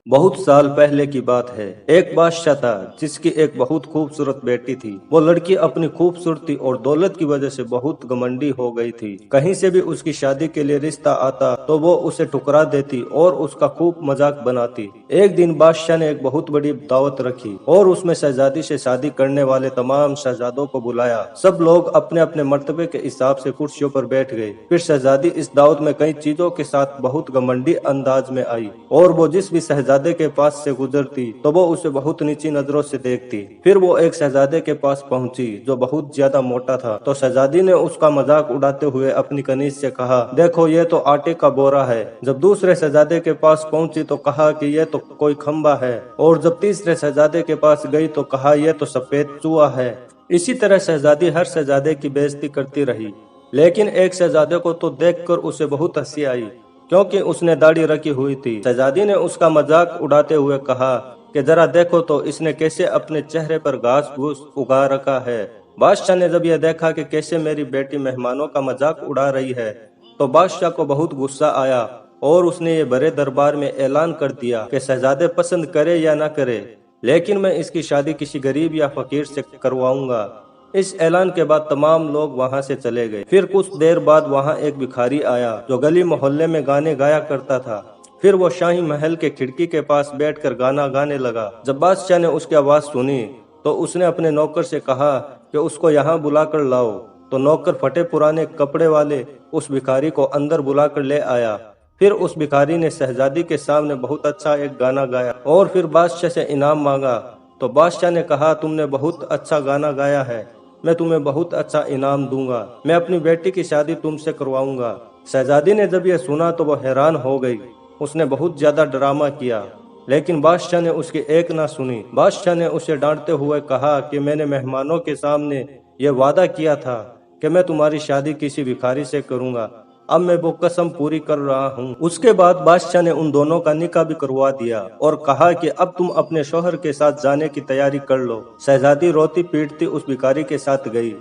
बहुत साल पहले की बात है। एक बादशाह था जिसकी एक बहुत खूबसूरत बेटी थी। वो लड़की अपनी खूबसूरती और दौलत की वजह से बहुत घमंडी हो गई थी। कहीं से भी उसकी शादी के लिए रिश्ता आता तो वो उसे ठुकरा देती और उसका खूब मजाक बनाती। एक दिन बादशाह ने एक बहुत बड़ी दावत रखी और उसमें शहजादी से शादी करने वाले तमाम शहजादों को बुलाया। सब लोग अपने अपने मर्तबे के हिसाब से कुर्सियों पर बैठ गए। फिर शहजादी इस दावत में कई चीजों के साथ बहुत घमंडी अंदाज में आई और वो जिस भी शहजादे के पास से गुजरती तो वो उसे बहुत नीची नजरों से देखती। फिर वो एक शहजादे के पास पहुंची जो बहुत ज्यादा मोटा था। तो शहजादी ने उसका मजाक उड़ाते हुए अपनी कनीज से कहा, देखो ये तो आटे का बोरा है। जब दूसरे शहजादे के पास पहुंची तो कहा कि ये तो कोई खंबा है, और जब तीसरे शहजादे के पास गई तो कहा यह तो सफेद चूहा है। इसी तरह शहजादी हर शहजादे की बेइज्जती करती रही, लेकिन एक शहजादे को तो देखकर उसे बहुत हंसी आई क्योंकि उसने दाढ़ी रखी हुई थी। शहजादी ने उसका मजाक उड़ाते हुए कहा कि जरा देखो तो इसने कैसे अपने चेहरे पर घास फूस उगा रखा है। बादशाह ने जब यह देखा कि कैसे मेरी बेटी मेहमानों का मजाक उड़ा रही है तो बादशाह को बहुत गुस्सा आया और उसने ये बड़े दरबार में ऐलान कर दिया कि शहजादे पसंद करे या न करे, लेकिन मैं इसकी शादी किसी गरीब या फकीर से करवाऊंगा। इस ऐलान के बाद तमाम लोग वहां से चले गए। फिर कुछ देर बाद वहां एक भिखारी आया जो गली मोहल्ले में गाने गाया करता था। फिर वो शाही महल के खिड़की के पास बैठकर गाना गाने लगा। जब बादशाह ने उसकी आवाज सुनी तो उसने अपने नौकर से कहा कि उसको यहाँ बुलाकर लाओ। तो नौकर फटे पुराने कपड़े वाले उस भिखारी को अंदर बुलाकर ले आया। फिर उस भिखारी ने शहजादी के सामने बहुत अच्छा एक गाना गाया और फिर बादशाह से इनाम मांगा। तो बादशाह ने कहा, तुमने बहुत अच्छा गाना गाया है, मैं तुम्हें बहुत अच्छा इनाम दूंगा, मैं अपनी बेटी की शादी तुमसे करवाऊंगा। शहजादी ने जब यह सुना तो वह हैरान हो गई। उसने बहुत ज्यादा ड्रामा किया, लेकिन बादशाह ने उसकी एक ना सुनी। बादशाह ने उसे डांटते हुए कहा कि मैंने मेहमानों के सामने यह वादा किया था कि मैं तुम्हारी शादी किसी भिखारी से करूंगा। अब मैं वो कसम पूरी कर रहा हूँ। उसके बाद बादशाह ने उन दोनों का निकाह भी करवा दिया और कहा कि अब तुम अपने शौहर के साथ जाने की तैयारी कर लो। शहजादी रोती पीटती उस भिखारी के साथ गई।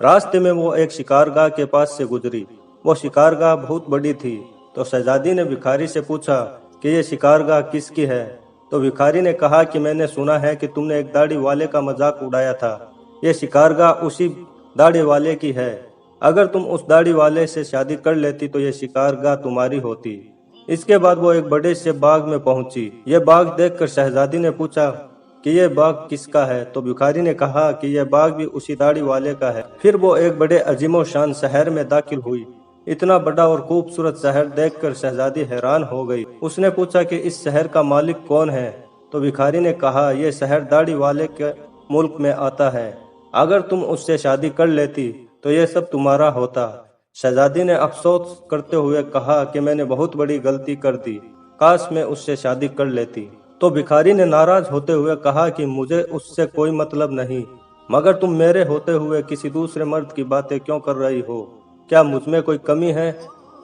रास्ते में वो एक शिकारगाह के पास से गुजरी। वो शिकारगाह बहुत बड़ी थी। तो शहजादी ने भिखारी से पूछा कि ये शिकारगाह किसकी है। तो भिखारी ने कहा कि मैंने सुना है कि तुमने एक दाढ़ी वाले का मजाक उड़ाया था। ये शिकारगाह उसी दाढ़ी वाले की है। अगर तुम उस दाढ़ी वाले से शादी कर लेती तो ये शिकारगाह तुम्हारी होती। इसके बाद वो एक बड़े से बाग में पहुंची। यह बाग देखकर शहजादी ने पूछा कि यह बाग किसका है। तो भिखारी ने कहा कि यह बाग भी उसी दाढ़ी वाले का है। फिर वो एक बड़े अजीमो शान शहर में दाखिल हुई। इतना बड़ा और खूबसूरत शहर देखकर शहजादी हैरान हो गई। उसने पूछा कि इस शहर का मालिक कौन है। तो भिखारी ने कहा, यह शहर दाढ़ी वाले के मुल्क में आता है। अगर तुम उससे शादी कर लेती तो यह सब तुम्हारा होता। शहजादी ने अफसोस करते हुए कहा कि मैंने बहुत बड़ी गलती कर दी, काश मैं उससे शादी कर लेती। तो भिखारी ने नाराज होते हुए कहा कि मुझे उससे कोई मतलब नहीं, मगर तुम मेरे होते हुए किसी दूसरे मर्द की बातें क्यों कर रही हो? क्या मुझ में कोई कमी है?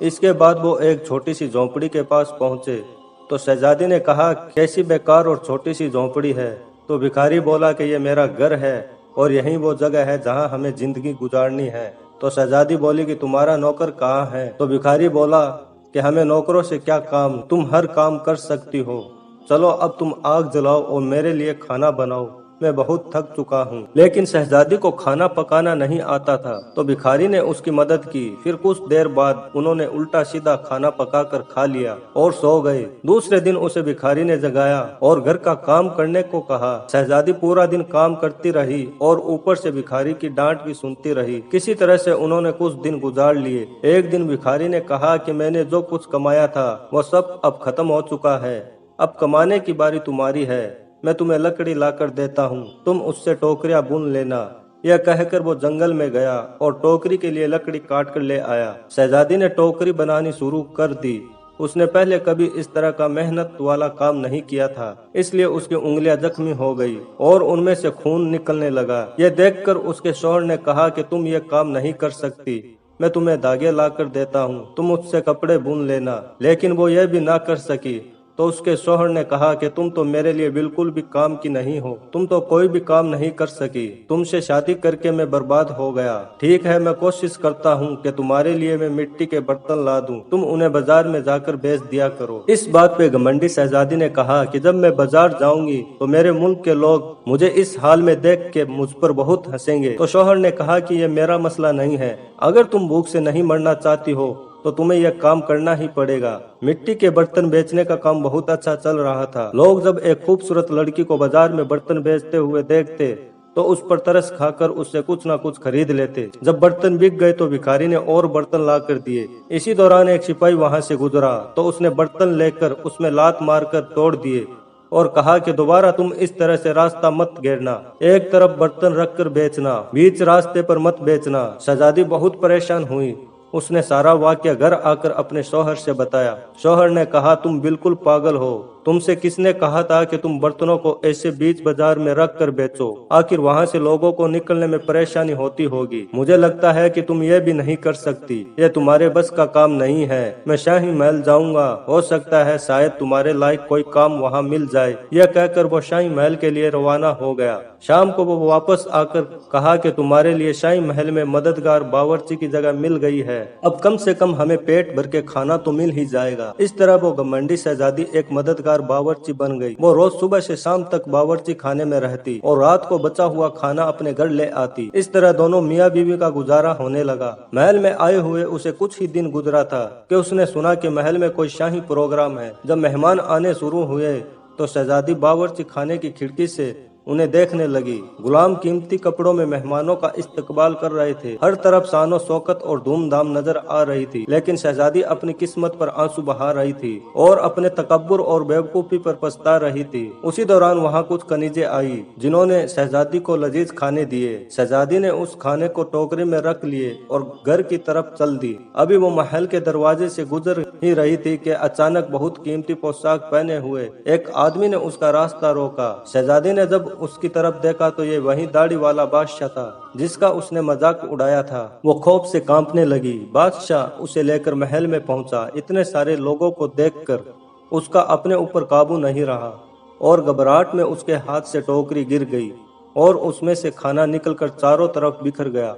इसके बाद वो एक छोटी सी झोंपड़ी के पास पहुंचे। तो शहजादी ने कहा, कैसी बेकार और छोटी सी झोंपड़ी है। तो भिखारी बोला कि यह मेरा घर है और यही वो जगह है जहाँ हमें जिंदगी गुजारनी है। तो शहजादी बोली कि तुम्हारा नौकर कहाँ है। तो भिखारी बोला कि हमें नौकरों से क्या काम, तुम हर काम कर सकती हो। चलो अब तुम आग जलाओ और मेरे लिए खाना बनाओ, मैं बहुत थक चुका हूँ। लेकिन शहजादी को खाना पकाना नहीं आता था। तो भिखारी ने उसकी मदद की। फिर कुछ देर बाद उन्होंने उल्टा सीधा खाना पकाकर खा लिया और सो गए। दूसरे दिन उसे भिखारी ने जगाया और घर का काम करने को कहा। शहजादी पूरा दिन काम करती रही और ऊपर से भिखारी की डांट भी सुनती रही। किसी तरह से उन्होंने कुछ दिन गुजार लिए। एक दिन भिखारी ने कहा कि मैंने जो कुछ कमाया था वो सब अब खत्म हो चुका है, अब कमाने की बारी तुम्हारी है। मैं तुम्हें लकड़ी लाकर देता हूँ, तुम उससे टोकरियां बुन लेना। यह कहकर वो जंगल में गया और टोकरी के लिए लकड़ी काट कर ले आया। शहजादी ने टोकरी बनानी शुरू कर दी। उसने पहले कभी इस तरह का मेहनत वाला काम नहीं किया था, इसलिए उसकी उंगलियां जख्मी हो गई और उनमें से खून निकलने लगा। यह देखकर उसके शौहर ने कहा कि तुम ये काम नहीं कर सकती, मैं तुम्हें धागे लाकर देता हूँ, तुम उससे कपड़े बुन लेना। लेकिन वो यह भी ना कर सकी तो उसके शौहर ने कहा कि तुम तो मेरे लिए बिल्कुल भी काम की नहीं हो, तुम तो कोई भी काम नहीं कर सकी, तुमसे शादी करके मैं बर्बाद हो गया। ठीक है, मैं कोशिश करता हूँ कि तुम्हारे लिए मैं मिट्टी के बर्तन ला दूं, तुम उन्हें बाजार में जाकर बेच दिया करो। इस बात पे घमंडी शहजादी ने कहा कि जब मैं बाजार जाऊंगी तो मेरे मुल्क के लोग मुझे इस हाल में देख के मुझ पर बहुत हंसेंगे। तो शौहर ने कहा कि ये मेरा मसला नहीं है, अगर तुम भूख से नहीं मरना चाहती हो तो तुम्हें यह काम करना ही पड़ेगा। मिट्टी के बर्तन बेचने का काम बहुत अच्छा चल रहा था। लोग जब एक खूबसूरत लड़की को बाजार में बर्तन बेचते हुए देखते तो उस पर तरस खाकर उससे कुछ ना कुछ खरीद लेते। जब बर्तन बिक गए तो भिखारी ने और बर्तन ला कर दिए। इसी दौरान एक सिपाही वहां से गुजरा तो उसने बर्तन लेकर उसमें लात मारकर तोड़ दिए और कहा कि दोबारा तुम इस तरह से रास्ता मत घेरना, एक तरफ बर्तन रखकर बेचना, बीच रास्ते पर मत बेचना। शहजादी बहुत परेशान हुई। उसने सारा वाकया घर आकर अपने शौहर से बताया। शौहर ने कहा, तुम बिल्कुल पागल हो, तुमसे किसने कहा था कि तुम बर्तनों को ऐसे बीच बाजार में रख कर बेचो, आखिर वहाँ से लोगों को निकलने में परेशानी होती होगी। मुझे लगता है कि तुम ये भी नहीं कर सकती, ये तुम्हारे बस का काम नहीं है। मैं शाही महल जाऊंगा, हो सकता है शायद तुम्हारे लायक कोई काम वहाँ मिल जाए। यह कहकर वो शाही महल के लिए रवाना हो गया। शाम को वो वापस आकर कहा कि तुम्हारे लिए शाही महल में मददगार बावर्ची की जगह मिल गई है, अब कम से कम हमें पेट भर के खाना तो मिल ही जाएगा। इस तरह वो घमंडी शहजादी एक मददगार बावर्ची बन गई। वो रोज सुबह से शाम तक बावर्ची खाने में रहती और रात को बचा हुआ खाना अपने घर ले आती। इस तरह दोनों मियाँ बीवी का गुजारा होने लगा। महल में आए हुए उसे कुछ ही दिन गुजरा था कि उसने सुना कि महल में कोई शाही प्रोग्राम है। जब मेहमान आने शुरू हुए तो शहजादी बावर्ची खाने की खिड़की से उन्हें देखने लगी। गुलाम कीमती कपड़ों में मेहमानों का इस्तकबाल कर रहे थे। हर तरफ शानो शौकत और धूमधाम नजर आ रही थी, लेकिन शहजादी अपनी किस्मत पर आंसू बहा रही थी और अपने तकब्बुर और बेवकूफी पर पछता रही थी। उसी दौरान वहाँ कुछ कनीजे आई जिन्होंने शहजादी को लजीज खाने दिए। शहजादी ने उस खाने को टोकरी में रख लिए और घर की तरफ चल दी। अभी वो महल के दरवाजे से गुजर ही रही थी कि अचानक बहुत कीमती पोशाक पहने हुए एक आदमी ने उसका रास्ता रोका। शहजादी ने जब उसकी तरफ देखा तो ये वही दाढ़ी वाला बादशाह था जिसका उसने मजाक उड़ाया था। वो खौफ से कांपने लगी। बादशाह उसे लेकर महल में पहुंचा। इतने सारे लोगों को देखकर उसका अपने ऊपर काबू नहीं रहा और घबराहट में उसके हाथ से टोकरी गिर गई और उसमें से खाना निकलकर चारों तरफ बिखर गया।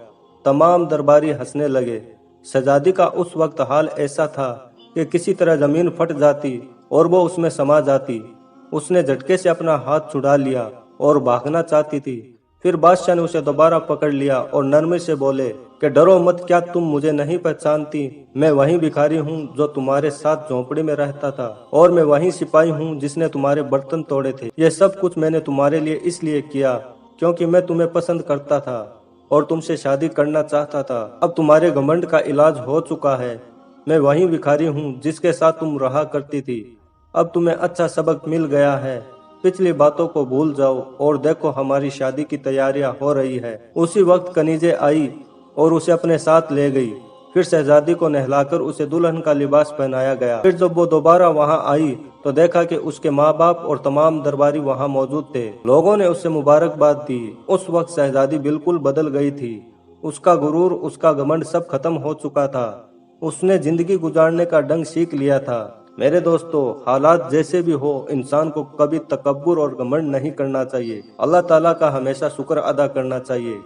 तमाम दरबारी हंसने लगे। शहजादी का उस वक्त हाल ऐसा था कि किसी तरह जमीन फट जाती और वो उसमें समा जाती। उसने झटके से अपना हाथ छुड़ा लिया और भागना चाहती थी। फिर बादशाह ने उसे दोबारा पकड़ लिया और नरमी से बोले कि डरो मत, क्या तुम मुझे नहीं पहचानती? मैं वही भिखारी हूँ जो तुम्हारे साथ झोंपड़ी में रहता था और मैं वही सिपाही हूँ जिसने तुम्हारे बर्तन तोड़े थे। यह सब कुछ मैंने तुम्हारे लिए इसलिए किया क्योंकि मैं तुम्हें पसंद करता था और तुमसे शादी करना चाहता था। अब तुम्हारे घमंड का इलाज हो चुका है। मैं वही भिखारी हूँ जिसके साथ तुम रहा करती थी। अब तुम्हें अच्छा सबक मिल गया है। पिछली बातों को भूल जाओ और देखो हमारी शादी की तैयारियां हो रही है। उसी वक्त कनीजे आई और उसे अपने साथ ले गई। फिर शहजादी को नहलाकर उसे दुल्हन का लिबास पहनाया गया। फिर जब वो दोबारा वहां आई तो देखा कि उसके माँ बाप और तमाम दरबारी वहां मौजूद थे। लोगों ने उसे मुबारकबाद दी। उस वक्त शहजादी बिल्कुल बदल गई थी। उसका गुरूर, उसका घमंड सब खत्म हो चुका था। उसने जिंदगी गुजारने का ढंग सीख लिया था। मेरे दोस्तों, हालात जैसे भी हो, इंसान को कभी तकब्बुर और घमंड नहीं करना चाहिए। अल्लाह ताला का हमेशा शुक्र अदा करना चाहिए।